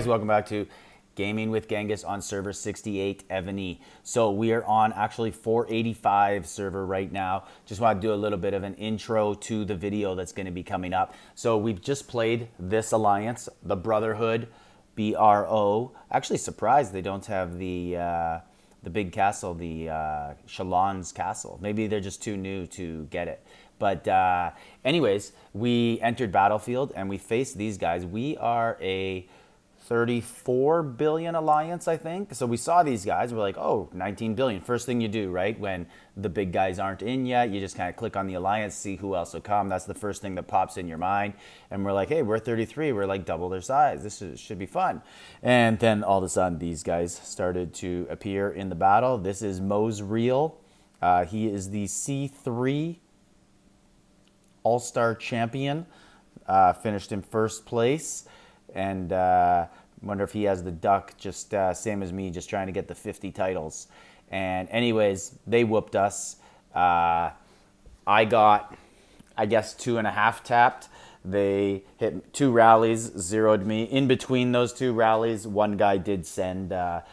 guys, welcome back to Gaming with Genghis on server 68 Evony. So we are on actually 485 server right now. Just want to do a little bit of an intro to the video that's going to be coming up. So we've just played this alliance, the Brotherhood, BRO. Actually surprised they don't have the big castle, the Shalon's castle. Maybe they're just too new to get it. But anyways, we entered Battlefield and we faced these guys. We are a 34 billion alliance, I think. So we saw these guys. We're like, oh, 19 billion. First thing you do, right? When the big guys aren't in yet, you just kind of click on the alliance, see who else will come. That's the first thing that pops in your mind. And we're like, hey, we're 33. We're like double their size. Should be fun. And then all of a sudden, these guys started to appear in the battle. This is Mo's Real. He is the C3 All-Star champion, finished in first place, and wonder if he has the duck, just same as me, just trying to get the 50 titles. And anyways, they whooped us. I got, I guess, 2.5 tapped. They hit 2 rallies, zeroed me. In between those 2 rallies, one guy did send a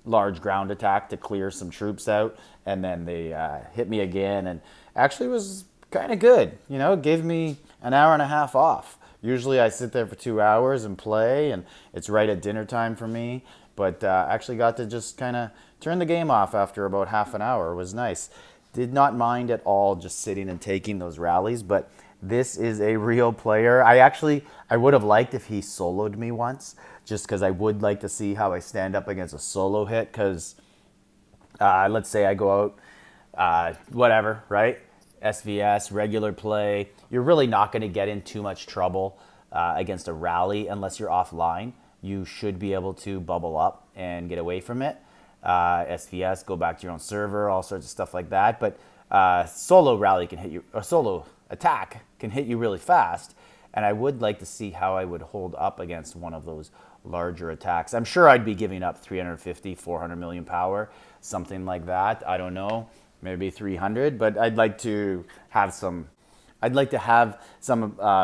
large ground attack to clear some troops out, and then they hit me again, and actually was kind of good. You know, it gave me an hour and a half off. Usually I sit there for 2 hours and play, and it's right at dinner time for me. But actually got to just kind of turn the game off after about half an hour. It was nice. Did not mind at all just sitting and taking those rallies, but this is a real player. I would have liked if he soloed me once, just because I would like to see how I stand up against a solo hit, because let's say I go out, whatever, right? SVS, regular play, you're really not going to get in too much trouble against a rally unless you're offline. You should be able to bubble up and get away from it. SVS, go back to your own server, all sorts of stuff like that. But solo rally can hit you, or solo attack can hit you really fast. And I would like to see how I would hold up against one of those larger attacks. I'm sure I'd be giving up 350, 400 million power, something like that. I don't know. Maybe 300, but I'd like to have some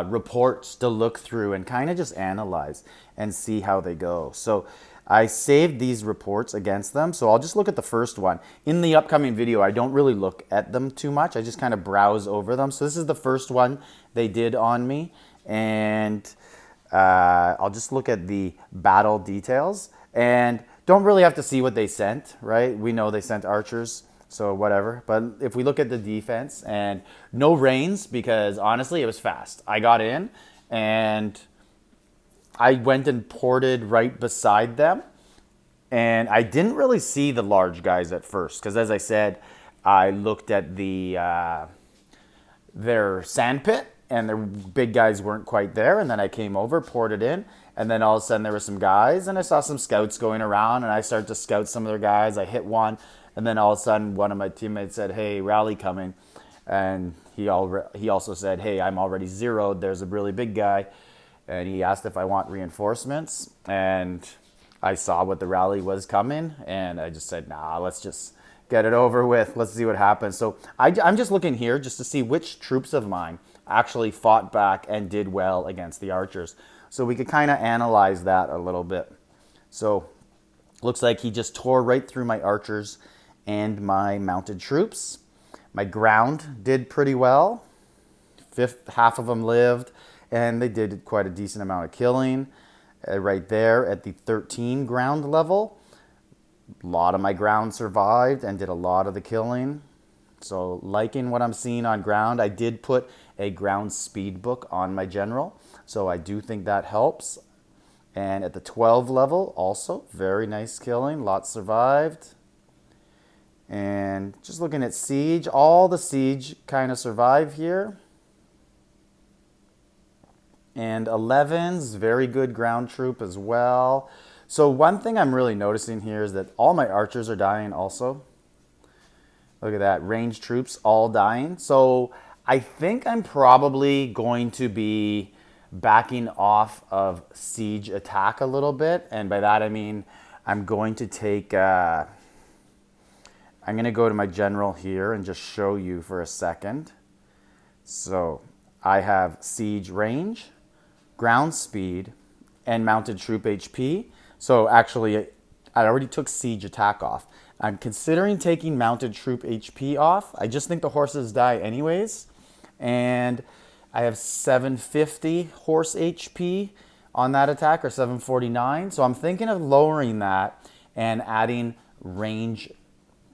reports to look through and kind of just analyze and see how they go. So I saved these reports against them. So I'll just look at the first one. In the upcoming video, I don't really look at them too much. I just kind of browse over them. So this is the first one they did on me. And I'll just look at the battle details. And don't really have to see what they sent, right? We know they sent archers. So whatever, but if we look at the defense, and no rains, because honestly it was fast. I got in and I went and ported right beside them, and I didn't really see the large guys at first, because as I said, I looked at their sand pit and their big guys weren't quite there, and then I came over, ported in, and then all of a sudden there were some guys, and I saw some scouts going around, and I started to scout some of their guys. I hit one. And then all of a sudden, one of my teammates said, hey, rally coming. And he also said, hey, I'm already zeroed. There's a really big guy. And he asked if I want reinforcements. And I saw what the rally was coming. And I just said, nah, let's just get it over with. Let's see what happens. So I'm just looking here just to see which troops of mine actually fought back and did well against the archers. So we could kind of analyze that a little bit. So looks like he just tore right through my archers and my mounted troops. My ground did pretty well. Half of them lived, and they did quite a decent amount of killing. Right there at the 13 ground level, a lot of my ground survived and did a lot of the killing. So liking what I'm seeing on ground. I did put a ground speed book on my general, so I do think that helps. And at the 12 level, also very nice killing. Lots survived. And just looking at siege, all the siege kind of survive here. And 11's very good ground troop as well. So one thing I'm really noticing here is that all my archers are dying also. Look at that, ranged troops all dying. So I think I'm probably going to be backing off of siege attack a little bit. And by that I mean I'm going to take... I'm going to go to my general here and just show you for a second. So I have siege range, ground speed, and mounted troop HP. So actually, I already took siege attack off. I'm considering taking mounted troop HP off. I just think the horses die anyways. And I have 750 horse HP on that attack, or 749. So I'm thinking of lowering that and adding range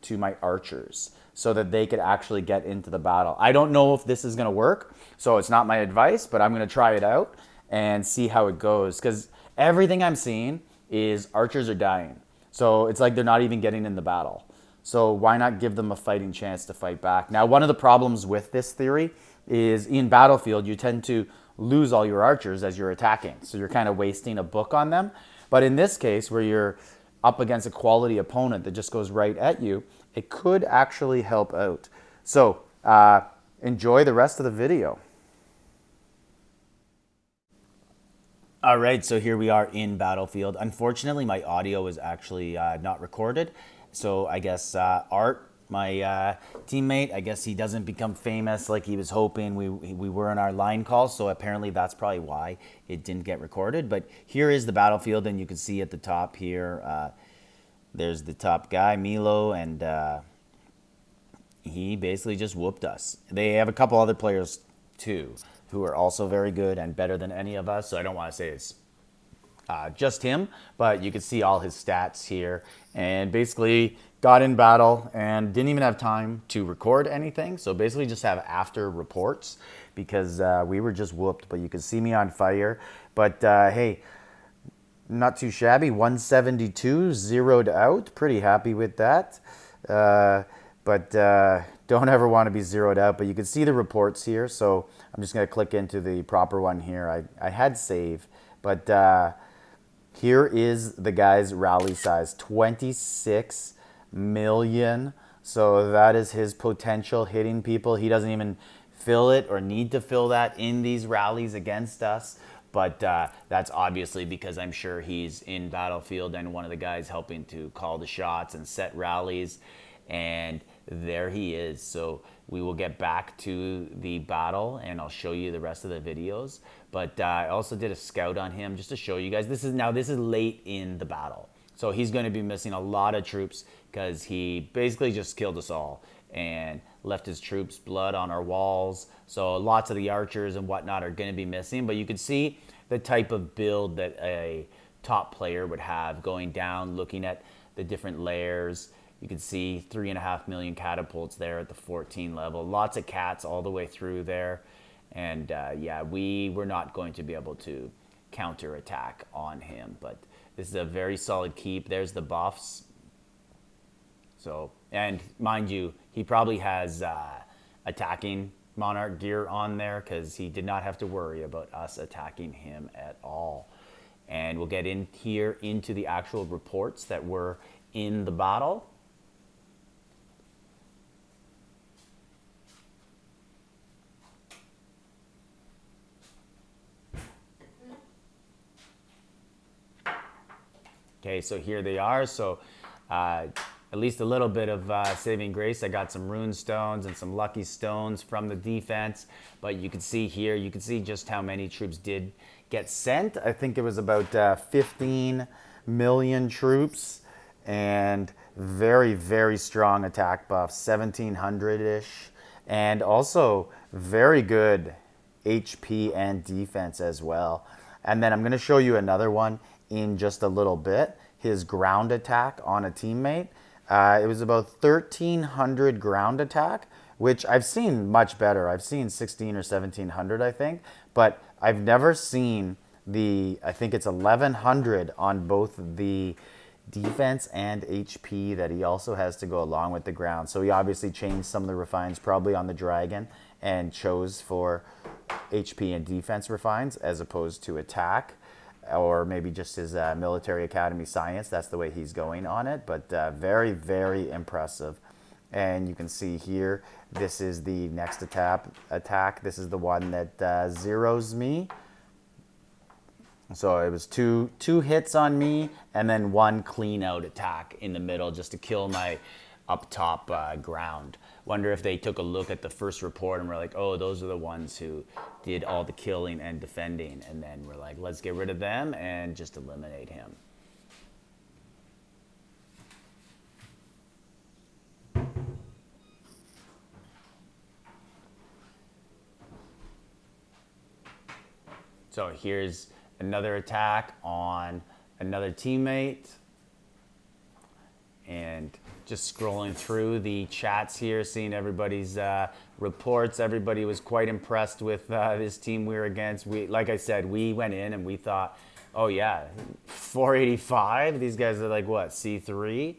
to my archers so that they could actually get into the battle. I don't know if this is going to work, so it's not my advice, but I'm going to try it out and see how it goes, because everything I'm seeing is archers are dying. So it's like they're not even getting in the battle. So why not give them a fighting chance to fight back? Now, one of the problems with this theory is in battlefield, you tend to lose all your archers as you're attacking. So you're kind of wasting a book on them. But in this case, where you're up against a quality opponent that just goes right at you, it could actually help out. So enjoy the rest of the video. All right, so here we are in battlefield. Unfortunately, my audio is actually not recorded. So I guess Art, my teammate, I guess he doesn't become famous like he was hoping. We were in our line call, so apparently that's probably why it didn't get recorded. But here is the battlefield, and you can see at the top here, there's the top guy, Milo, and he basically just whooped us. They have a couple other players too, who are also very good and better than any of us. So I don't want to say it's just him, but you can see all his stats here. And basically got in battle and didn't even have time to record anything. So basically just have after reports because we were just whooped. But you can see me on fire. But hey, not too shabby. 172 zeroed out. Pretty happy with that. But don't ever want to be zeroed out. But you can see the reports here. So I'm just going to click into the proper one here. I had save. But here is the guy's rally size. 26 million. So that is his potential hitting people. He doesn't even fill it or need to fill that in these rallies against us. But that's obviously because I'm sure he's in battlefield and one of the guys helping to call the shots and set rallies. And there he is. So we will get back to the battle and I'll show you the rest of the videos. But I also did a scout on him just to show you guys. This is late in the battle. So he's going to be missing a lot of troops because he basically just killed us all and left his troops blood on our walls. So lots of the archers and whatnot are going to be missing. But you can see the type of build that a top player would have going down, looking at the different layers. You can see 3.5 million catapults there at the 14 level. Lots of cats all the way through there. And yeah, we were not going to be able to counterattack on him. But this is a very solid keep. There's the buffs. So, and mind you, he probably has attacking monarch gear on there because he did not have to worry about us attacking him at all. And we'll get in here into the actual reports that were in the battle. Okay, so here they are. So at least a little bit of saving grace. I got some rune stones and some lucky stones from the defense. But you can see here, you can see just how many troops did get sent. I think it was about 15 million troops and very, very strong attack buffs, 1700-ish. And also very good HP and defense as well. And then I'm going to show you another one in just a little bit, his ground attack on a teammate. It was about 1,300 ground attack, which I've seen much better. I've seen 16 or 1,700, I think, but I've never seen I think it's 1,100 on both the defense and HP that he also has to go along with the ground. So he obviously changed some of the refines probably on the dragon and chose for HP and defense refines as opposed to attack. Or maybe just his military academy science. That's the way he's going on it. But very, very impressive. And you can see here, this is the next attack. This is the one that zeroes me. So it was two hits on me and then one clean out attack in the middle just to kill my up top ground. Wonder if they took a look at the first report and were like, oh, those are the ones who did all the killing and defending. And then we're like, let's get rid of them and just eliminate him. So here's another attack on another teammate. And just scrolling through the chats here, seeing everybody's reports. Everybody was quite impressed with this team we were against. Like I said, we went in and we thought, oh yeah, 485? These guys are like, what, C3?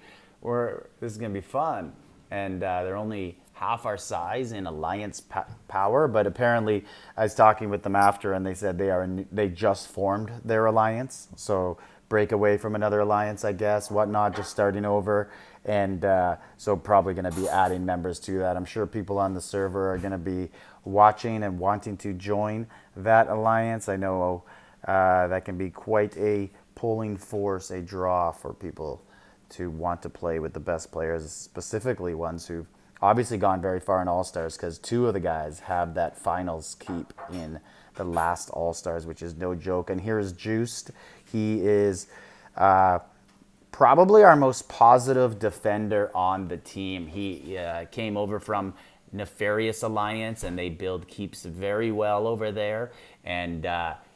This is going to be fun. And they're only half our size in alliance power, but apparently I was talking with them after and they said they just formed their alliance. So break away from another alliance, I guess, whatnot, just starting over. And so probably going to be adding members to that. I'm sure people on the server are going to be watching and wanting to join that alliance. I know that can be quite a pulling force, a draw for people to want to play with the best players, specifically ones who've obviously gone very far in All-Stars, because two of the guys have that finals keep in the last All-Stars, which is no joke. And here is Juiced. He is probably our most positive defender on the team. He came over from Nefarious Alliance, and they build keeps very well over there. And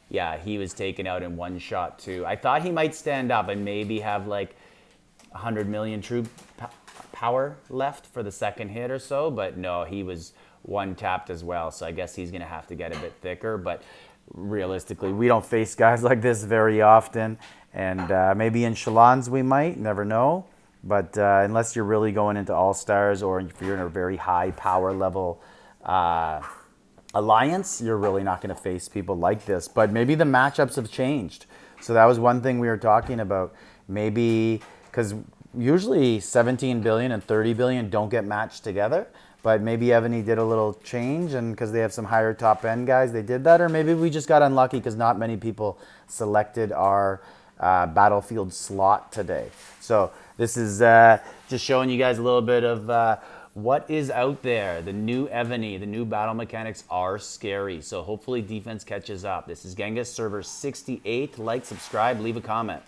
yeah, he was taken out in one shot too. I thought he might stand up and maybe have like 100 million troop power left for the second hit or so, but no, he was one tapped as well. So I guess he's going to have to get a bit thicker. But realistically, we don't face guys like this very often. And maybe in Shalons we might, never know. But unless you're really going into All-Stars or if you're in a very high power level alliance, you're really not going to face people like this. But maybe the matchups have changed. So that was one thing we were talking about. Maybe, because usually 17 billion and 30 billion don't get matched together. But maybe Evony did a little change, and because they have some higher top end guys, they did that. Or maybe we just got unlucky because not many people selected our battlefield slot today. So this is just showing you guys a little bit of what is out there. The new Evony, the new battle mechanics are scary. So hopefully defense catches up. This is Genghis, server 68. Like, subscribe, leave a comment.